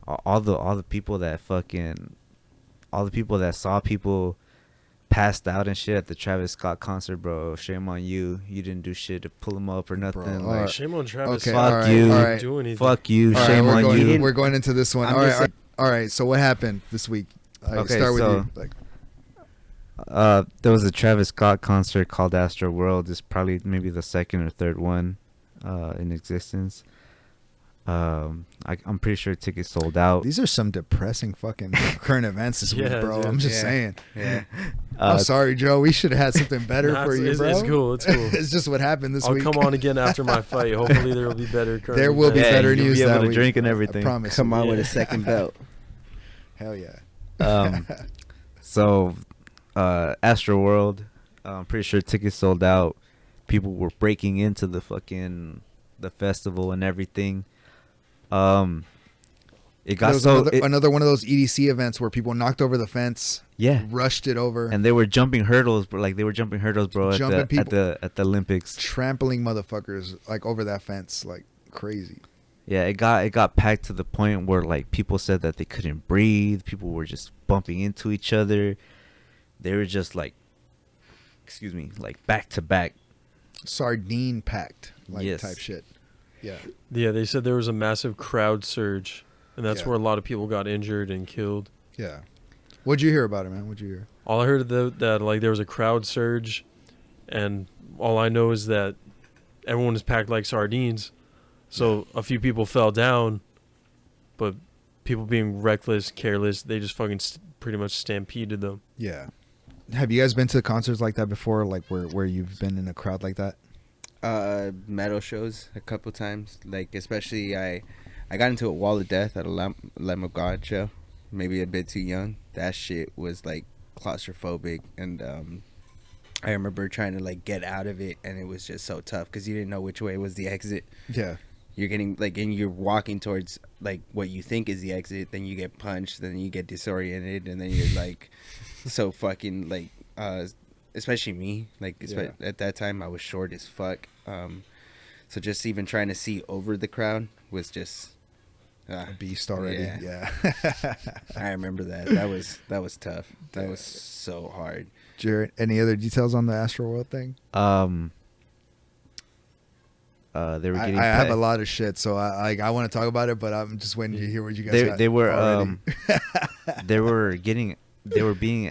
all the people that fucking all the people that saw people passed out and shit at the Travis Scott concert, bro. Shame on you. You didn't do shit to pull them up or nothing. Bro, like, Shame on Travis. Okay, Scott. fuck you. all right. Do anything. Fuck you. All Shame right, on you. We're going into this one. I'm All right, just all right. So what happened this week? Okay, Start with so- you. Like, There was a Travis Scott concert called AstroWorld. It's probably maybe the second or third one in existence. I'm pretty sure tickets sold out. these are some depressing fucking current events this week, Yeah, bro. dude. I'm just Yeah. saying. Yeah. I'm sorry, Joe. We should have had something better Nah, for you, it's, bro. it's cool. It's cool. It's just what happened this I'll week. come on again after my fight. Hopefully there will be better. current There will be events. better you'll news be able that to week. drink and everything. I promise. Come on with Yeah. a second belt. Hell yeah. So, AstroWorld, I'm pretty sure tickets sold out. People were breaking into the festival and everything. It got There was so another one of those EDC events where people knocked over the fence, yeah, rushed it over, and they were jumping hurdles, bro. Like they were jumping hurdles, bro, Jumping at people. the Olympics. trampling motherfuckers like over that fence like crazy. Yeah, it got packed to the point where like people said that they couldn't breathe. People were just bumping into each other. They were just like, excuse me, like back to back. Sardine packed like Yes. type shit. Yeah. Yeah, they said there was a massive crowd surge, and that's Yeah. where a lot of people got injured and killed. Yeah. What'd you hear about it, man? What'd you hear? All I heard that like there was a crowd surge, and all I know is that everyone is packed like sardines. So a few people fell down, but people being reckless, careless, they just fucking pretty much stampeded them. Yeah. Have you guys been to concerts like that before? Like where you've been in a crowd like that? Metal shows a couple times. Like especially I got into a Wall of Death at a Lamb of God show. Maybe a bit too young. That shit was like claustrophobic, and I remember trying to like get out of it, and it was just so tough because you didn't know which way was the exit. Yeah. You're getting like, and you're walking towards like what you think is the exit, then you get punched, then you get disoriented, and then you're like so fucking like especially me, like Yeah. at that time I was short as fuck, so just even trying to see over the crowd was just A beast already. yeah. Yeah. I remember that was tough. That was so hard. Jared, any other details on the Astroworld thing? They were getting. I have a lot of shit, so I want to talk about it, but I'm just waiting to hear what you guys got. They were already. they were being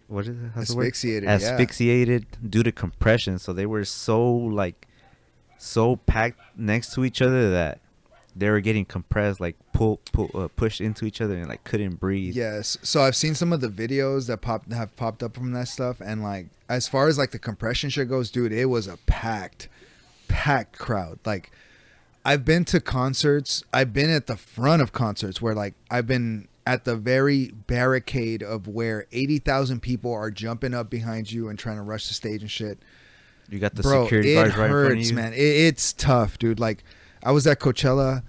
what is it? How's the word? Asphyxiated. Asphyxiated due to compression. So they were so packed next to each other that they were getting compressed, like pushed into each other and like couldn't breathe. Yes. So I've seen some of the videos that have popped up from that stuff, and like as far as like the compression shit goes, dude, it was a packed crowd. Like I've been to concerts. I've been at the front of concerts where like I've been at the very barricade of where 80,000 people are jumping up behind you and trying to rush the stage and shit. You got the Bro, security it guards right in front of hurts, you. man. It's tough, dude. Like I was at Coachella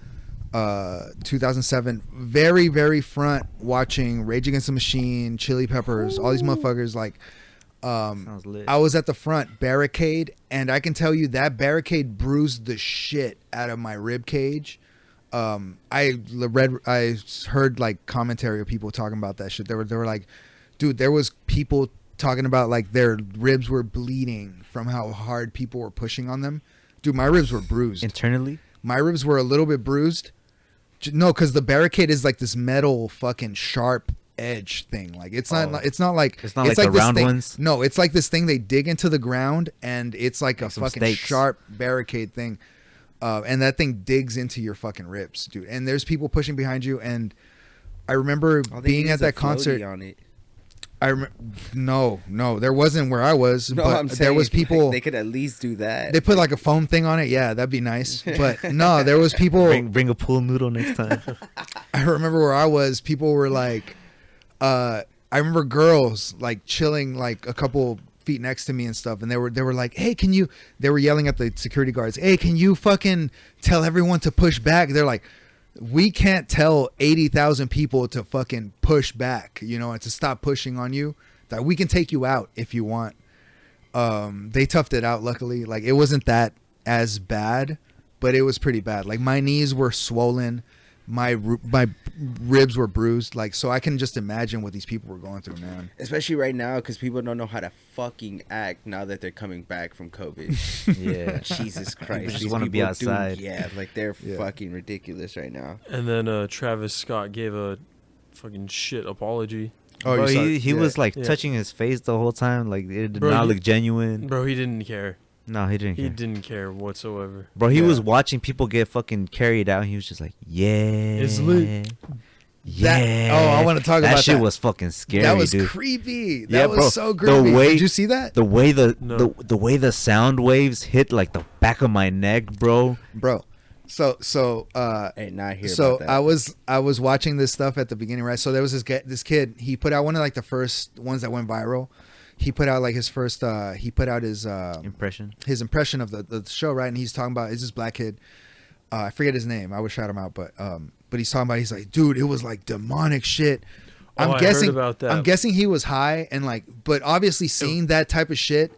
2007, very, very front, watching Rage Against the Machine, Chili Peppers, all these motherfuckers. Like, Sounds lit. I was at the front barricade, and I can tell you that barricade bruised the shit out of my rib cage. I heard like commentary of people talking about that shit. They were like, dude, there was people talking about like their ribs were bleeding from how hard people were pushing on them. Dude, my ribs were bruised. Internally? My ribs were a little bit bruised. No, because the barricade is like this metal fucking sharp edge thing. Like it's not like It's not like the this round thing. ones? No, it's like this thing they dig into the ground, and it's like a some fucking stakes. sharp barricade thing. And that thing digs into your fucking ribs, dude. And there's people pushing behind you, and I remember All they being need at is a that concert. floaty on it. No, there wasn't where I was, No, but I'm there saying, was people. like, they could at least do that. They put like a foam thing on it. Yeah, that'd be nice. But no, there was people. Bring a pool noodle next time. I remember where I was. People were like, I remember girls like chilling like a couple feet next to me and stuff, and they were like, hey, can you? They were yelling at the security guards, hey, can you fucking tell everyone to push back? They're like, we can't tell 80,000 people to fucking push back, you know, and to stop pushing on you. That we can take you out if you want. They toughed it out. Luckily, like it wasn't that as bad, but it was pretty bad. Like my knees were swollen. my ribs were bruised. Like, so I can just imagine what these people were going through, man. Especially right now, because people don't know how to fucking act now that they're coming back from COVID. Yeah. Jesus Christ. just These wanna be people outside. like they're Yeah. fucking ridiculous right now. And then Travis Scott gave a fucking shit apology. Oh, Bro, you saw he it? was like Yeah. touching his face the whole time. Like it did Bro, not he- look genuine. Bro, he didn't care. No, he didn't. He care. didn't care whatsoever. Bro, he Yeah. was watching people get fucking carried out. And he was just like, yeah, It's lit. yeah. I want to talk about that. Shit that. was fucking scary, That was dude. creepy. That Yeah, was bro, so the creepy. way- Did you see that, The way No. the way the sound waves hit like the back of my neck, bro. bro? So Hey, not here. so about that. I was watching this stuff at the beginning, right? So there was this kid. He put out one of like the first ones that went viral. He put out like his first. He put out his Impression. impression of the show, right? And he's talking about is this black kid. I forget his name. I would shout him out, but he's talking about. He's like, dude, it was like demonic shit. Oh, I'm I heard guessing. about that. I'm guessing he was high and like, but obviously seeing that type of shit.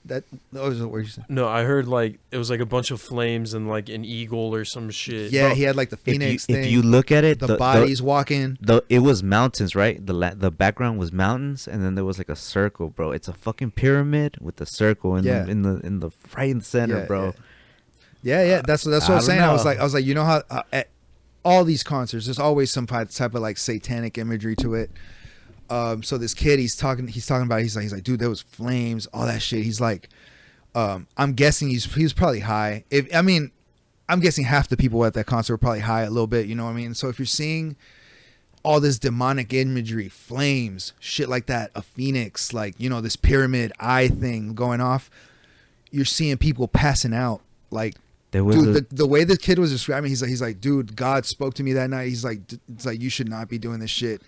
That was what you said. No, I heard like it was like a bunch of flames and like an eagle or some shit. Yeah, Bro, he had like the phoenix thing. If you look at it, the bodies walking. it was mountains, right? The background was mountains, and then there was like a circle, bro. It's a fucking pyramid with a circle in Yeah. the in the right in the center, Yeah, bro. Yeah. That's what I I was don't saying. know. I was like, you know how at all these concerts, there's always some type of like satanic imagery to it. So this kid, he's talking about. He's like, dude, there was flames, all that shit. He's like, I'm guessing he was probably high. I'm guessing half the people at that concert were probably high a little bit. You know what I mean? So if you're seeing all this demonic imagery, flames, shit like that, a phoenix, like, you know, this pyramid eye thing going off, you're seeing people passing out. Like, There was dude, the way the kid was describing, he's like, dude, God spoke to me that night. He's like, it's like, you should not be doing this shit.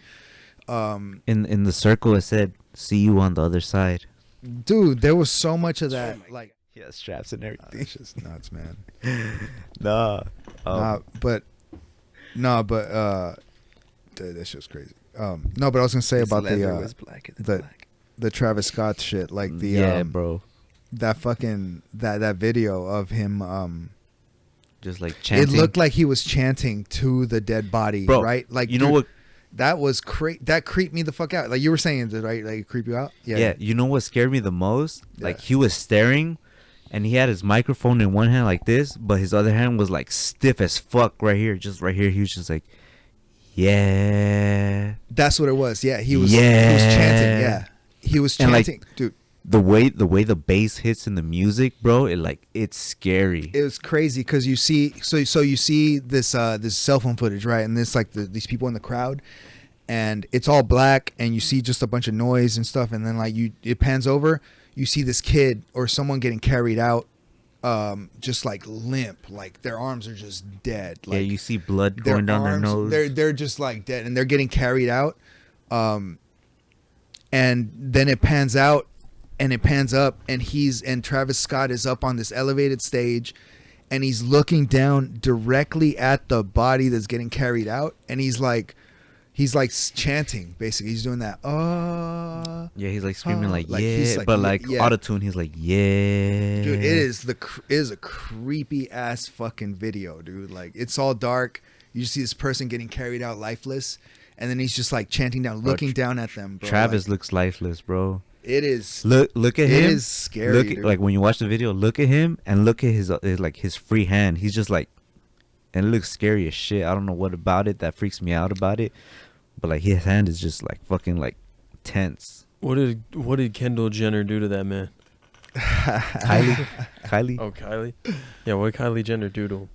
in the circle. It said, "See you on the other side." Dude, there was so much of that. Like, Yeah, straps and everything. it's just nuts, man. Nah. Dude, that's just crazy. No, but I was gonna say His about leather was blacker than the black. the Travis Scott shit, like the yeah, bro. that fucking that video of him. Just like chanting. It looked like he was chanting to the dead body, Bro, right? Like, you know dude, what? That was that creeped me the fuck out. Like you were saying, right? Like it creep you out. Yeah. You know what scared me the most? Like Yeah. he was staring, and he had his microphone in one hand like this, but his other hand was like stiff as fuck right here, just right here. He was just like, yeah. That's what it was. Yeah, he was Yeah. chanting. Yeah, he was And, like, chanting, dude. The way the bass hits in the music, bro, it's scary. It was crazy because you see, so you see this cell phone footage, right? And this like these people in the crowd, and it's all black, and you see just a bunch of noise and stuff, and then like it pans over, you see this kid or someone getting carried out, just like limp, like their arms are just dead. Like, yeah, you see blood going down their nose. They're just like dead, and they're getting carried out. And then it pans out, and it pans up, and Travis Scott is up on this elevated stage, and he's looking down directly at the body that's getting carried out, and he's like chanting, basically. He's doing that. Yeah, he's like screaming like, like, yeah, he's like, but like yeah. autotune, he's like, yeah. Dude, it is a creepy ass fucking video, dude. Like, it's all dark. You just see this person getting carried out lifeless, and then he's just like chanting down, Bro, looking down at them. Bro. Travis Like, looks lifeless, bro. it is. Look at It him. is scary, Look dude. like when you watch the video, look at him and look at his free hand. He's just like, and it looks scary as shit. I don't know what about it that freaks me out about it, but like his hand is just like fucking like tense. What did Kendall Jenner do to that man? Kylie. Oh, Kylie. Yeah, what did Kylie Jenner do to him?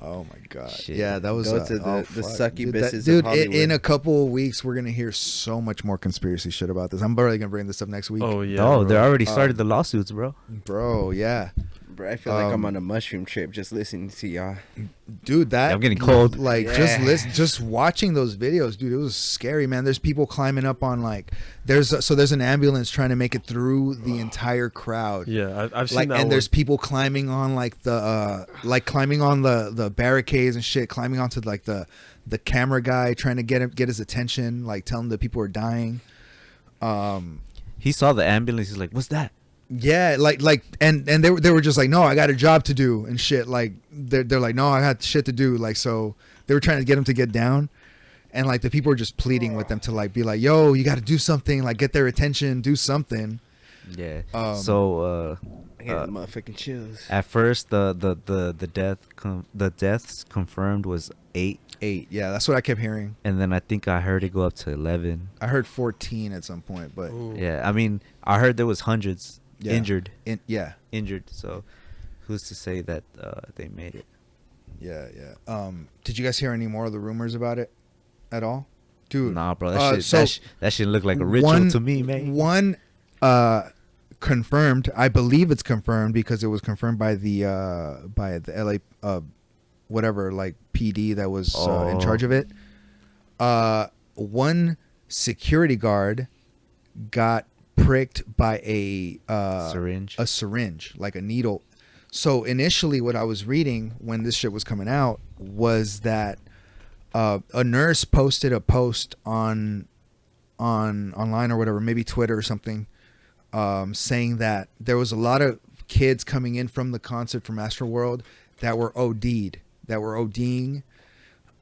Oh my god. Shit. Yeah, that was Go to the fuck. sucky Dude, business of dude, Hollywood. in a couple of weeks, we're gonna hear so much more conspiracy shit about this. I'm probably gonna bring this up next week. Oh yeah. Oh, they bro. already started the lawsuits, bro. Bro, yeah, Bro, I feel like I'm on a mushroom trip just listening to y'all. dude, that Yeah, I'm getting cold. Like Yeah. just watching those videos, dude, it was scary, man. There's people climbing up on like there's an ambulance trying to make it through the entire crowd. Yeah, I've seen Like, that. and one. there's people climbing on like climbing on the barricades and shit, climbing onto like the camera guy, trying to get his attention, like telling the people are dying. He saw the ambulance. He's like, "What's that?" Yeah, and they were just like, no, I got a job to do and shit. Like they're like, no, I had shit to do. Like, so they were trying to get him to get down, and like the people were just pleading with them to like be like, yo, you got to do something, like get their attention, do something. Yeah. Um, So I got the motherfucking chills. at first the deaths confirmed was 8, 8. Yeah, that's what I kept hearing. and then I think I heard it go up to 11. I heard 14 at some point, but Ooh. Yeah, I mean, I heard there was hundreds yeah. injured. Yeah, So who's to say that they made it? yeah. Did you guys hear any more of the rumors about it at all, dude? Nah, bro, so that shit look like a ritual to me, man. One confirmed. I believe it's confirmed because it was confirmed by the LA whatever, like PD that was in charge of it. One security guard got pricked by a syringe, like a needle. So initially, what I was reading when this shit was coming out was that a nurse posted a post online or whatever, maybe Twitter or something, saying that there was a lot of kids coming in from the concert from AstroWorld that were ODing.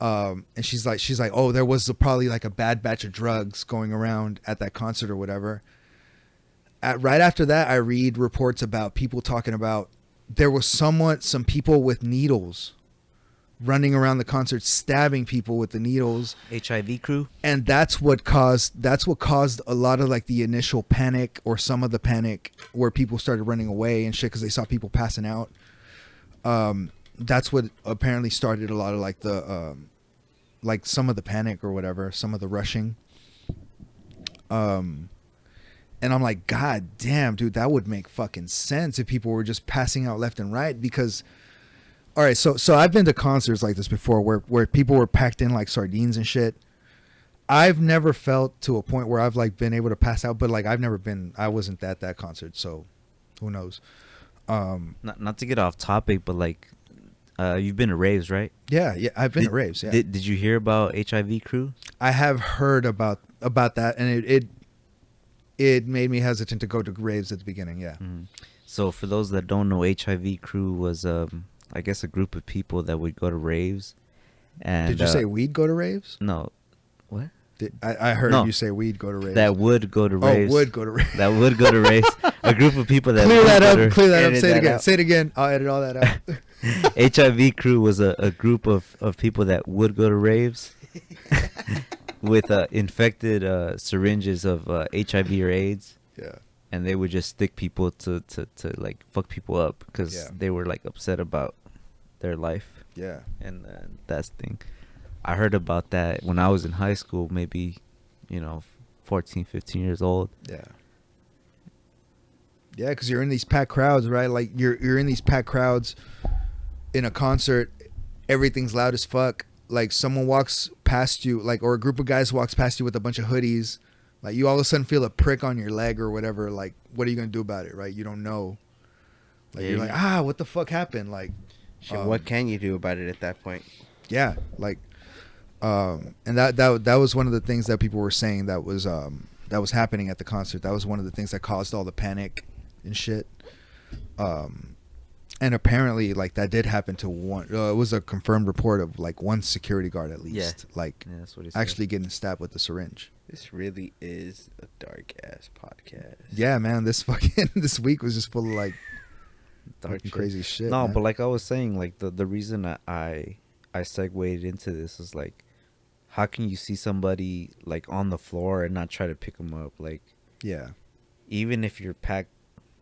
And she's like, oh, there was probably like a bad batch of drugs going around at that concert or whatever. Right after that, I read reports about people talking about there was some people with needles running around the concert, stabbing people with the needles. HIV crew. And that's what caused a lot of like the initial panic, or some of the panic, where people started running away and shit because they saw people passing out. That's what apparently started a lot of like the like some of the panic or whatever, some of the rushing. And I'm like, God damn, dude, that would make fucking sense if people were just passing out left and right. Because, all right, so I've been to concerts like this before where people were packed in like sardines and shit. I've never felt to a point where I've like been able to pass out, but like I wasn't at that concert, so who knows? Not to get off topic, but like, you've been to raves, right? Yeah, I've been to raves. Yeah, Did you hear about HIV crew? I have heard about that, and it made me hesitant to go to raves at the beginning. Yeah. Mm. So for those that don't know, HIV crew was I guess a group of people that would go to raves. And did you say we'd go to raves? No. What? I heard No. you say we'd go to raves. That would go to raves. Oh, would go to raves. That would go to raves. A group of people that Clear would that go up. to- Clear that up. Edit Say it that again. out. Say it again. I'll edit all that out. HIV crew was a group of people that would go to raves with infected syringes of HIV or AIDS, Yeah. and they would just stick people to like fuck people up because Yeah. they were like upset about their life. Yeah. And that's the thing. I heard about that when I was in high school, maybe 14, 15 years old. Yeah. Yeah, because you're in these packed crowds, right? Like you're in these packed crowds in a concert. Everything's loud as fuck. Like someone walks past you, like, or a group of guys walks past you with a bunch of hoodies. Like you all of a sudden feel a prick on your leg or whatever. Like, what are you gonna do about it, right? You don't know. Like Yeah, you're like, what the fuck happened? Like, Shit, what can you do about it at that point? yeah, like, and that was one of the things that people were saying that was happening at the concert. That was one of the things that caused all the panic and shit. And apparently, like, that did happen to one. It was a confirmed report of like one security guard at least, like, Yeah, that's what he said. actually getting stabbed with the syringe. This really is a dark ass podcast. Yeah, man, this this week was just full of like Dark fucking shit. crazy shit. No, man. but like I was saying, like the reason I segued into this is like, how can you see somebody like on the floor and not try to pick them up? Like, yeah, even if you're packed,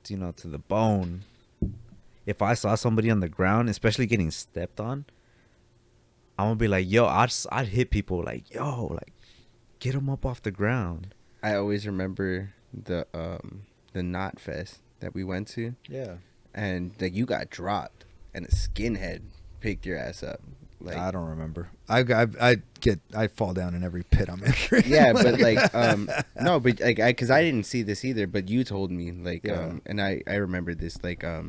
to the bone. If I saw somebody on the ground, especially getting stepped on, I'm gonna be like, yo, I'd hit people like, yo, like, get them up off the ground. I always remember the Knot Fest that we went to, yeah. and like you got dropped, and a skinhead picked your ass up. Like, I don't remember. I fall down in every pit I'm in. yeah, but like no, but like because I didn't see this either, but you told me like Yeah. and I remember this like a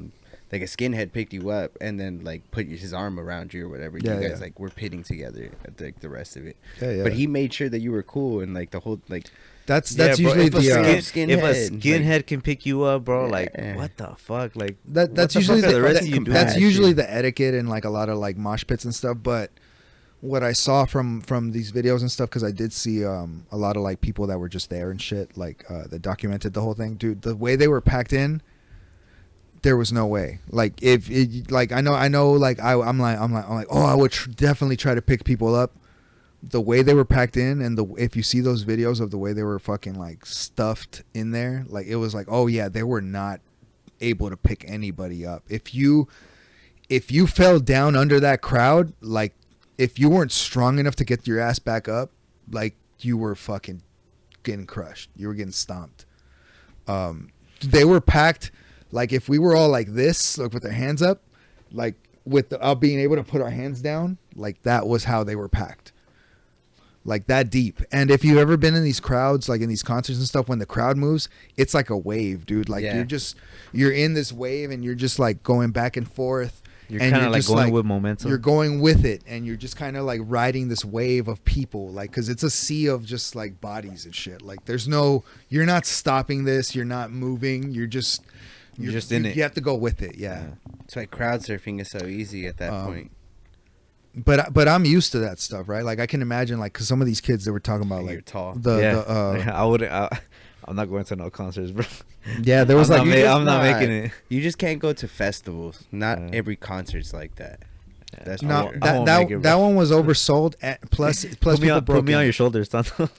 skinhead picked you up and then like put his arm around you or whatever. Yeah, you guys yeah. like were pitting together at the rest of it. Yeah, yeah. But he made sure that you were cool and like the whole like That's Yeah, bro, usually if a the if a skinhead, skinhead can pick you up, bro, like Yeah. what the fuck, like that's what the usually fuck are the, the rest that- of you doing? that's Compassion. usually the etiquette in like a lot of like mosh pits and stuff. But what I saw from these videos and stuff, because I did see a lot of like people that were just there and shit, like that documented the whole thing, dude. The way they were packed in, there was no way. Like if it, like I know like I'm like oh, I would definitely try to pick people up. The way they were packed in, and if you see those videos of the way they were fucking like stuffed in there, like it was like, oh yeah, they were not able to pick anybody up. If you fell down under that crowd, like if you weren't strong enough to get your ass back up, like you were fucking getting crushed. You were getting stomped. They were packed. Like if we were all like this, like with their hands up, like without being able to put our hands down, like that was how they were packed. Like that deep. And if you've ever been in these crowds, like in these concerts and stuff, when the crowd moves, it's like a wave, dude. Like Yeah. you're in this wave and you're just like going back and forth. You're and kind of like just, going with momentum. You're going with it, and you're just kind of like riding this wave of people, like because it's a sea of just like bodies and shit. Like you're not stopping this. You're not moving. You're just in it. You have to go with it. Yeah. That's why crowd surfing is so easy at that point. But I'm used to that stuff, right? Like I can imagine, like, because some of these kids that were talking about, You're like, tall. I'm not going to no concerts, bro. yeah, there was I'm like, not, I'm not making it. You just can't go to festivals. Not Yeah. every concert's like that. That's no, for sure. I won't that make it, that bro. one was oversold. Plus Put me people on, broke put me on in. your shoulders, Tanto.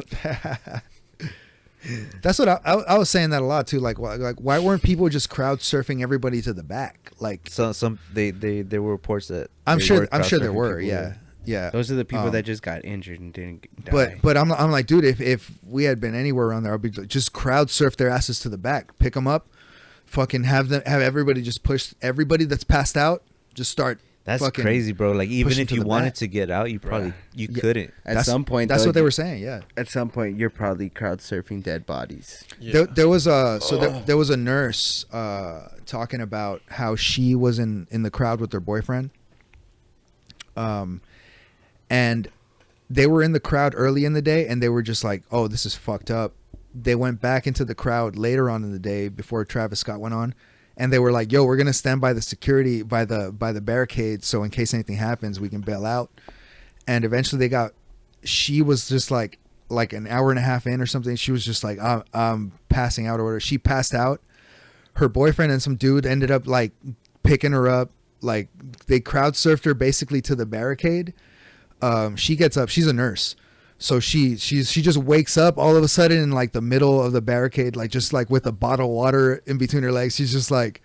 That's what I was saying that a lot too. Like why weren't people just crowd surfing everybody to the back? Like Some there were reports that I'm they sure were there crowd-surfing were. people. Yeah. Those are the people Um, that just got injured and didn't die. But I'm like, dude, if we had been anywhere around there, I'd be like, just crowd surf their asses to the back, pick them up, fucking have everybody just push everybody that's passed out, just start. That's fucking crazy, bro. Like even pushing if to you the wanted back. to get out, you probably Yeah. couldn't. At some point, That's though, what they were saying. Yeah. At some point, you're probably crowd surfing dead bodies. Yeah. There was there was a nurse talking about how she was in the crowd with her boyfriend, and they were in the crowd early in the day, and they were just like, "Oh, this is fucked up." They went back into the crowd later on in the day before Travis Scott went on, and they were like, "Yo, we're gonna stand by the security by the barricade, so in case anything happens, we can bail out." And eventually, she was just like an hour and a half in or something. She was just like, I'm passing out or whatever. She passed out. Her boyfriend and some dude ended up like picking her up. Like they crowd surfed her basically to the barricade. She gets up. She's a nurse. So she just wakes up all of a sudden in like the middle of the barricade, like just like with a bottle of water in between her legs. She's just like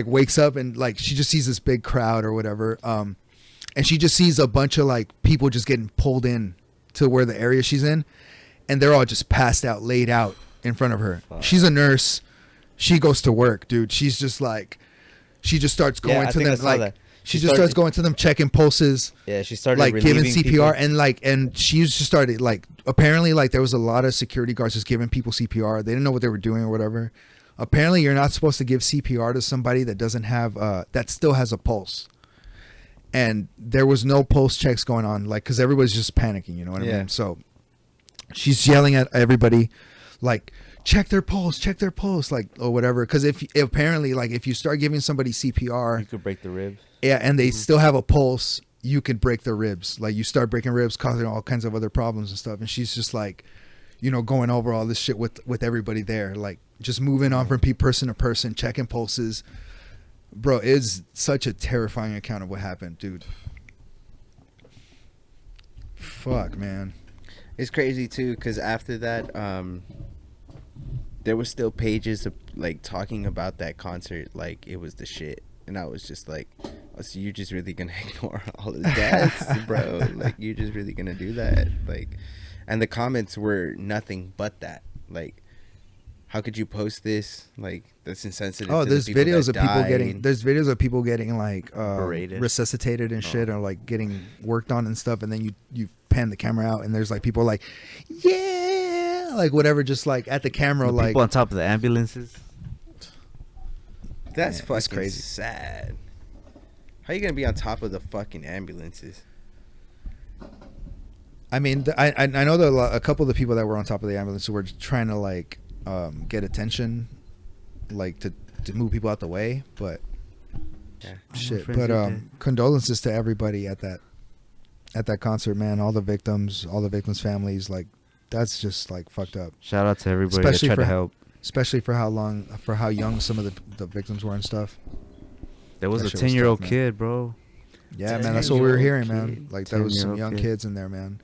wakes up and like she just sees this big crowd or whatever. And she just sees a bunch of like people just getting pulled in to where the area she's in, and they're all just passed out, laid out in front of her. She's a nurse. She goes to work, dude. She's just like, she just starts going I to think I them saw like that. she just starts going to them, checking pulses. Yeah, she started Like giving relieving CPR people. and she just started like, apparently like there was a lot of security guards just giving people CPR. They didn't know what they were doing or whatever. Apparently you're not supposed to give CPR to somebody that doesn't have that still has a pulse. And there was no pulse checks going on, like, because everybody's just panicking, you know what I Yeah. mean? So she's yelling at everybody, like, check their pulse, like, or whatever. Because if apparently, like, if you start giving somebody CPR, You could break the rib. yeah, and they still have a pulse, you could break their ribs. Like, you start breaking ribs, causing all kinds of other problems and stuff. And she's just like, you know, going over all this shit with everybody there, like, just moving on from person to person, checking pulses. Bro, it's such a terrifying account of what happened, dude. Fuck, man. It's crazy too, because after that, there was still pages of like talking about that concert like it was the shit, and I was just like, oh, so you're just really gonna ignore all the deaths, bro? Like you're just really gonna do that? Like, and the comments were nothing but that. Like, how could you post this? Like, that's insensitive. Oh, to there's the people videos that of people died. getting. There's videos of people getting like Berated. resuscitated and shit, or like getting worked on and stuff. And then you pan the camera out, and there's like people like, yeah, like whatever, just like at the camera, The like people on top of the ambulances. That's Man, fucking it's crazy. sad. How you gonna be on top of the fucking ambulances? I mean, I know that a couple of the people that were on top of the ambulance were trying to like get attention, like to move people out the way, but Yeah. shit. friends But are dead. condolences to everybody at that concert, man. All the victims families. Like that's just like fucked up. Shout out to everybody Especially that tried for- to help. Especially for how young some of the victims were and stuff. There was that a shit was 10-year-old tough, man. kid, bro. Yeah, man. That's what we were 10-year-old hearing, man. kid. Like there was some 10-year-old young kid. kids in there, man.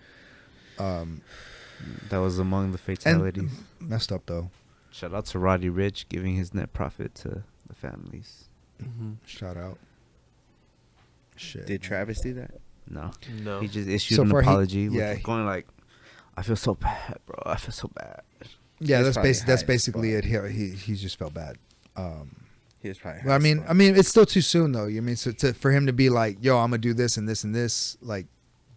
That was among the fatalities. Messed up though. Shout out to Roddy Rich giving his net profit to the families. Mm-hmm. Shout out. Shit. Did man. Travis do that? No, No. he just issued So an far, apology, yeah. with going like, "I feel so bad, bro. I feel so bad." Yeah, He's that's probably that's high as basically it. fuck. He just felt bad. He was probably. Well, I mean, it's still too soon though. You mean for him to be like, "Yo, I'm gonna do this and this and this," like,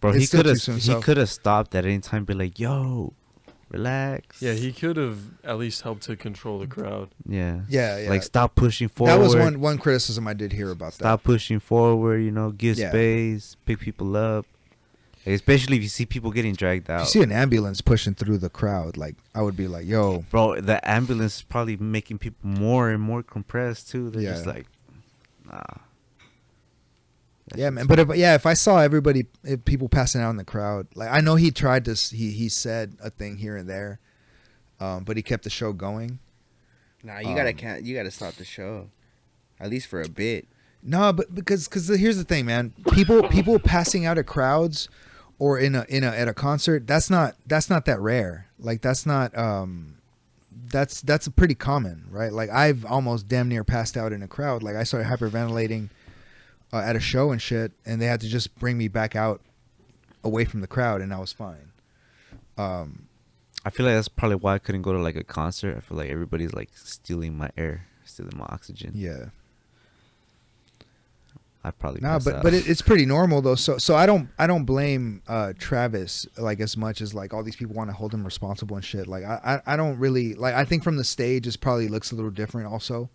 Bro, It's he still could have too soon, he so- could have stopped at any time, be like, "Yo, relax." Yeah, he could have at least helped to control the crowd. Yeah. yeah. Like, stop pushing forward. That was one criticism I did hear about Stop pushing forward. You know, give Yeah. space, pick people up. Like, especially if you see people getting dragged that. If out. you see an ambulance pushing through the crowd, like, I would be like, "Yo, Bro, the ambulance is probably making people more and more compressed too. They're just Yeah. like, nah. That yeah, shit's man." But if I saw if people passing out in the crowd, like, I know he tried to, he said a thing here and there, but he kept the show going. Nah, you gotta Um, you gotta stop the show, at least for a bit. No, but because here's the thing, man. People passing out at crowds or at a concert, that's not that rare. Like that's pretty common, right? Like I've almost damn near passed out in a crowd. Like I started hyperventilating at a show and shit, and they had to just bring me back out away from the crowd, and I was fine. I feel like that's probably why I couldn't go to like a concert. I feel like everybody's like stealing my air, stealing my oxygen. Yeah. I probably No, pass out. but it's pretty normal though. So I don't blame Travis like as much as like all these people want to hold him responsible and shit. Like I don't really like. I think from the stage it probably looks a little different. Also,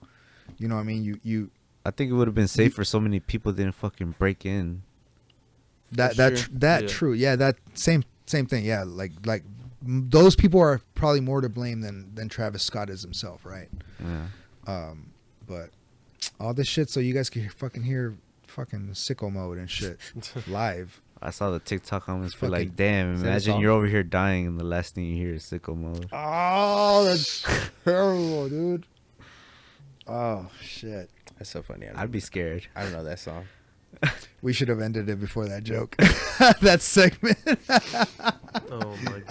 you know what I mean? You I think it would have been safe for so many people didn't fucking break in. that That's that true. Yeah. true. Yeah, that same thing. Yeah, like those people are probably more to blame than Travis Scott is himself, right? Yeah. But all this shit so you guys can fucking hear fucking sicko mode and shit live. I saw the TikTok comments for Fucking- like, damn, Is that a imagine song? you're over here dying and the last thing you hear is sicko mode. Oh, that's terrible, dude. Oh shit. That's so funny. I'd be scared. I don't know that song. We should have ended it before that joke. That segment. Oh my